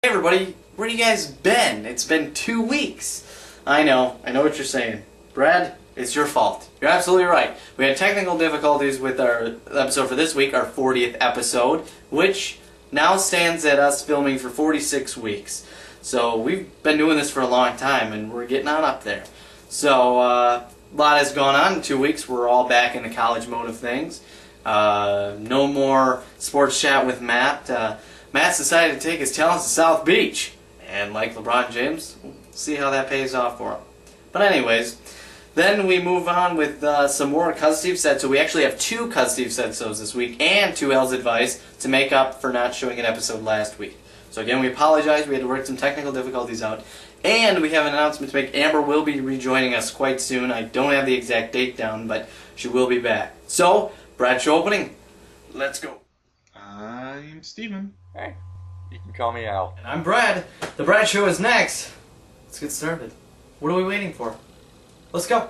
Hey everybody, where you guys been? It's been 2 weeks. I know what you're saying. Brad, it's your fault. You're absolutely right. We had technical difficulties with our episode for this week, our 40th episode, which now stands at us filming for 46 weeks. So we've been doing this for a long time and we're getting on up there. So a lot has gone on in 2 weeks. We're all back in the college mode of things. No more sports chat with Matt. Matt's decided to take his talents to South Beach. And like LeBron James, we'll see how that pays off for him. But anyways, then we move on with some more Cuz Steve said. So we actually have 2 Cuz Steve said so's this week and 2 L's advice to make up for not showing an episode last week. So again, we apologize. We had to work some technical difficulties out. And we have an announcement to make. Amber will be rejoining us quite soon. I don't have the exact date down, but she will be back. So, Brad Show opening. Let's go. I'm Steven. Hey, you can call me Al. And I'm Brad. The Brad Show is next. Let's get started. What are we waiting for? Let's go.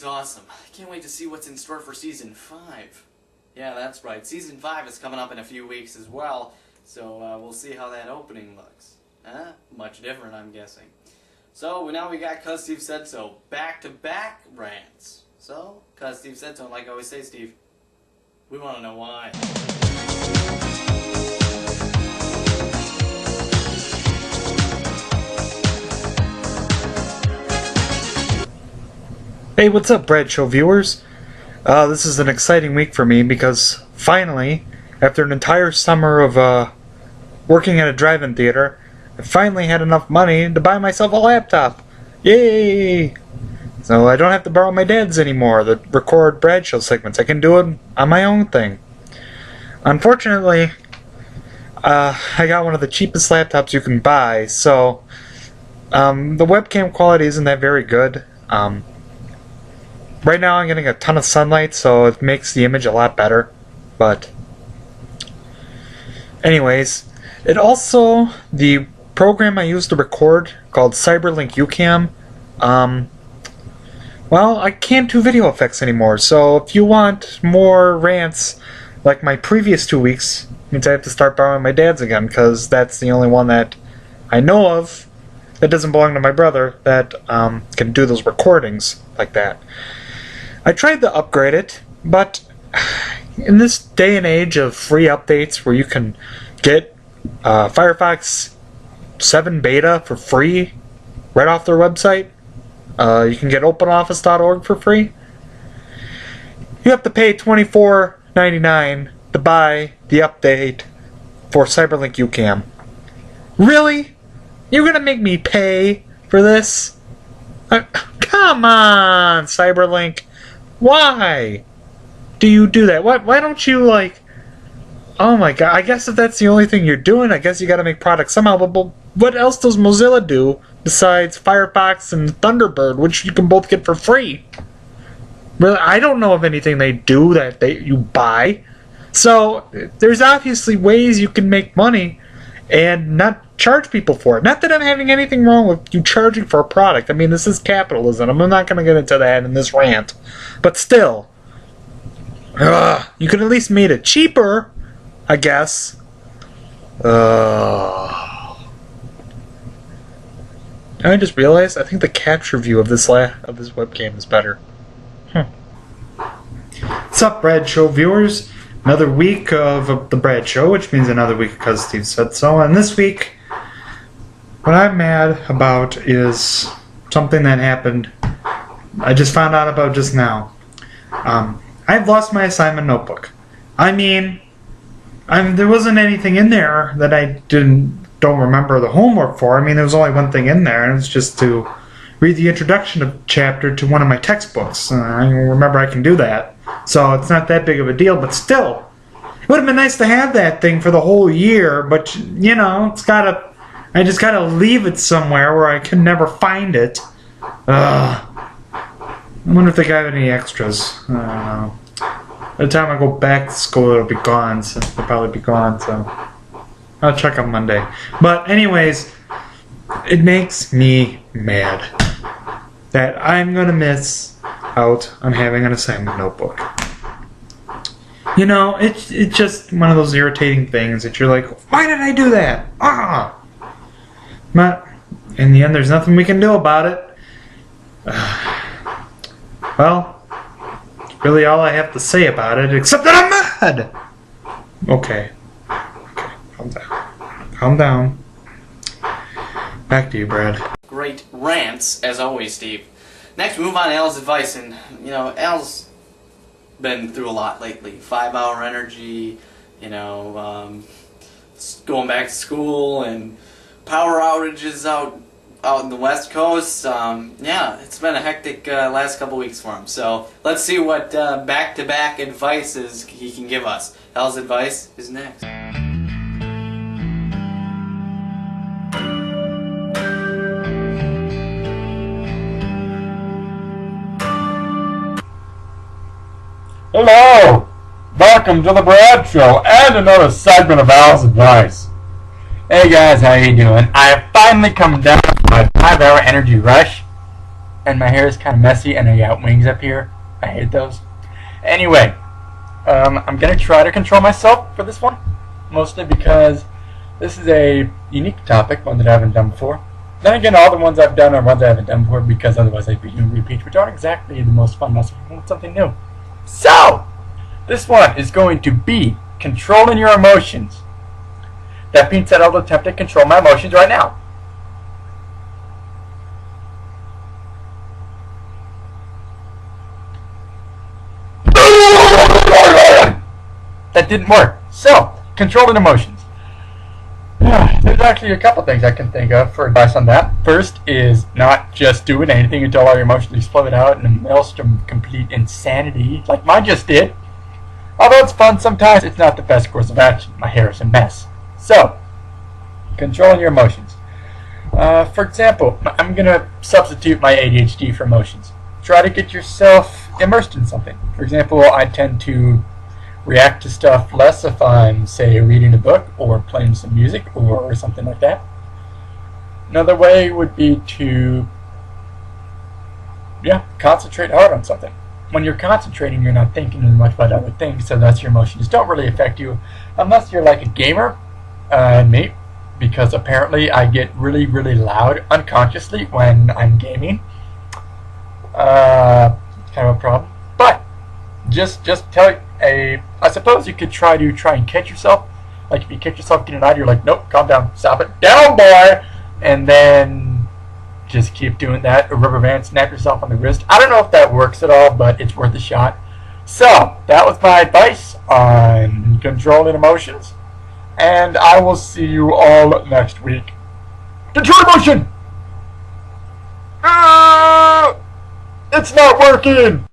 Awesome. I can't wait to see what's in store for Season 5. Yeah, that's right. Season 5 is coming up in a few weeks as well, so we'll see how that opening looks. Much different, I'm guessing. So, now we got Cuz Steve Said So. Back-to-back rants. So, Cuz Steve Said So, and like I always say, Steve, we want to know why. Hey, what's up, Brad Show viewers? This is an exciting week for me because finally, after an entire summer of working at a drive-in theater, I finally had enough money to buy myself a laptop. Yay! So I don't have to borrow my dad's anymore to record Brad Show segments. I can do it on my own thing. Unfortunately, I got one of the cheapest laptops you can buy, so the webcam quality isn't that very good. Right now I'm getting a ton of sunlight, so it makes the image a lot better. But anyways, the program I use to record, called Cyberlink UCam, well, I can't do video effects anymore. So if you want more rants like my previous 2 weeks, it means I have to start borrowing my dad's again, because that's the only one that I know of that doesn't belong to my brother that can do those recordings like that. I tried to upgrade it, but in this day and age of free updates where you can get Firefox 7 beta for free right off their website, you can get OpenOffice.org for free, you have to pay $24.99 to buy the update for Cyberlink UCam. Really? You're gonna make me pay for this? Come on, Cyberlink. Why do you do that? Why don't you, like... Oh my god, I guess if that's the only thing you're doing, I guess you gotta make products somehow, but what else does Mozilla do besides Firefox and Thunderbird, which you can both get for free? Really, I don't know of anything they do that you buy. So, there's obviously ways you can make money and not charge people for it. Not that I'm having anything wrong with you charging for a product. I mean, this is capitalism. I'm not going to get into that in this rant. But still, you could at least made it cheaper, I guess. I just realized I think the capture view of this webcam is better. What's up, Brad Show viewers? Another week of the Brad Show, which means another week because Steve Said So. And this week, what I'm mad about is something that happened. I just found out about just now. I've lost my assignment notebook. I mean, there wasn't anything in there that I don't remember the homework for. I mean, there was only one thing in there, and it was just to read the introduction chapter to one of my textbooks. I remember I can do that. So it's not that big of a deal, but still. It would have been nice to have that thing for the whole year, but, you know, it's got to I just gotta leave it somewhere where I can never find it. Ugh. I wonder if they got any extras. I don't know. By the time I go back to school, it'll be gone. So it'll probably be gone, so I'll check on Monday. But anyways, it makes me mad that I'm gonna miss out on having an assignment notebook. You know, it's just one of those irritating things that you're like, why did I do that? But in the end, there's nothing we can do about it. Well, that's really all I have to say about it, except that I'm mad! Okay, calm down. Calm down. Back to you, Brad. Great rants, as always, Steve. Next, we move on to Al's advice, and, you know, Al's been through a lot lately. 5-hour energy, you know, going back to school, and power outages out in the West Coast. Yeah, it's been a hectic last couple weeks for him. So let's see what back-to-back advices he can give us. Al's advice is next. Hello! Welcome to the Brad Show and another segment of Al's Advice. Hey guys, how you doing? I have finally come down from my 5-hour energy rush, and my hair is kind of messy and I got wings up here. I hate those. Anyway, I'm going to try to control myself for this one, mostly because this is a unique topic, one that I haven't done before. Then again, all the ones I've done are ones I haven't done before, because otherwise I'd be doing repeats, which aren't exactly the most fun unless you want something new. So, this one is going to be controlling your emotions. That being said, I'll attempt to control my emotions right now. That didn't work. So, controlling emotions. There's actually a couple things I can think of for advice on that. First is not just doing anything until all your emotions explode out in a maelstrom of complete insanity, like mine just did. Although it's fun sometimes, it's not the best course of action. My hair is a mess. So, controlling your emotions. For example, I'm going to substitute my ADHD for emotions. Try to get yourself immersed in something. For example, I tend to react to stuff less if I'm, say, reading a book or playing some music or something like that. Another way would be to, concentrate hard on something. When you're concentrating, you're not thinking as much about other things, so thus your emotions don't really affect you, unless you're like a gamer, me, because apparently I get really, really loud unconsciously when I'm gaming. It's kind of a problem. But just tell I suppose you could try and catch yourself. Like if you catch yourself getting loud, you're like, nope, calm down, stop it, down, boy, and then just keep doing that. A rubber band, snap yourself on the wrist. I don't know if that works at all, but it's worth a shot. So that was my advice on controlling emotions, and I will see you all next week. Control emotion. It's not working.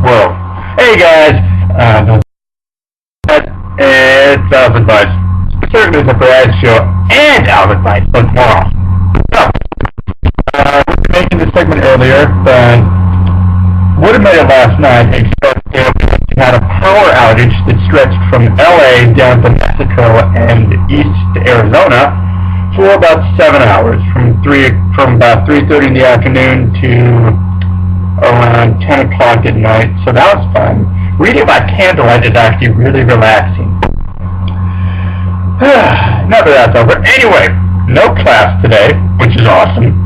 Whoa. Hey guys, it's Al's Advice. Certainly the Brad Show and Al's Advice, but more. So, we were making this segment earlier, but would have made it last night, except we had a power outage that stretched from LA down to Mexico and east to Arizona for about 7 hours, from about 3:30 in the afternoon to around 10 o'clock at night, so that was fun. Reading by candlelight is actually really relaxing. Now that that's over. Anyway, no class today, which is awesome.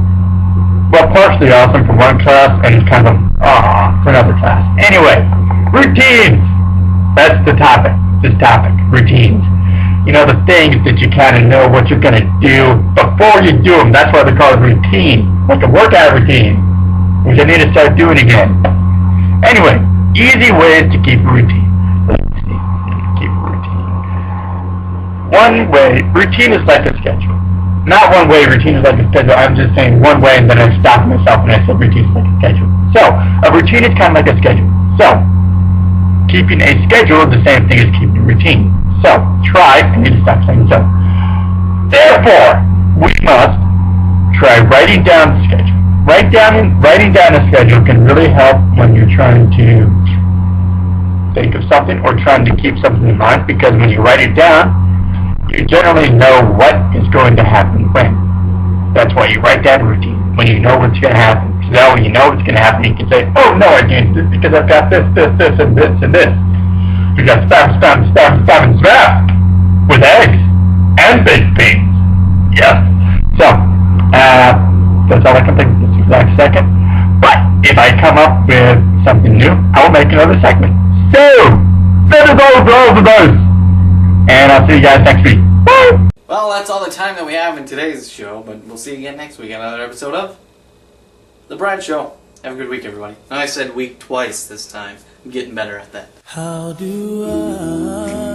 Well, partially awesome for one class and kind of for another class. Anyway, routines. That's the topic. This topic, routines. You know, the things that you kind of know what you're going to do before you do them. That's why they're called routine, like a workout routine, which I need to start doing again. Anyway, easy ways to keep a routine. Let's see, keep a routine. One way, routine is like a schedule. Not one way, routine is like a schedule. I'm just saying one way and then I stop myself and I said routine is like a schedule. So, a routine is kind of like a schedule. So, keeping a schedule is the same thing as keeping a routine. So, try, I need to stop saying so. Therefore, we must try writing down the schedule. Writing down a schedule can really help when you're trying to think of something or trying to keep something in mind, because when you write it down, you generally know what is going to happen when. That's why you write down a routine, when you know what's going to happen. So that when you know what's going to happen, you can say, oh no, I can't do this because I've got this, and this, and this. We got spam, and spam with eggs and baked beans. Yes. So, that's all I can think of this exact second. But if I come up with something new, I will make another segment. So, that is all for all of those. And I'll see you guys next week. Bye! Well, that's all the time that we have in today's show, but we'll see you again next week on another episode of The Brad Show. Have a good week, everybody. I said week twice this time. I'm getting better at that. How do I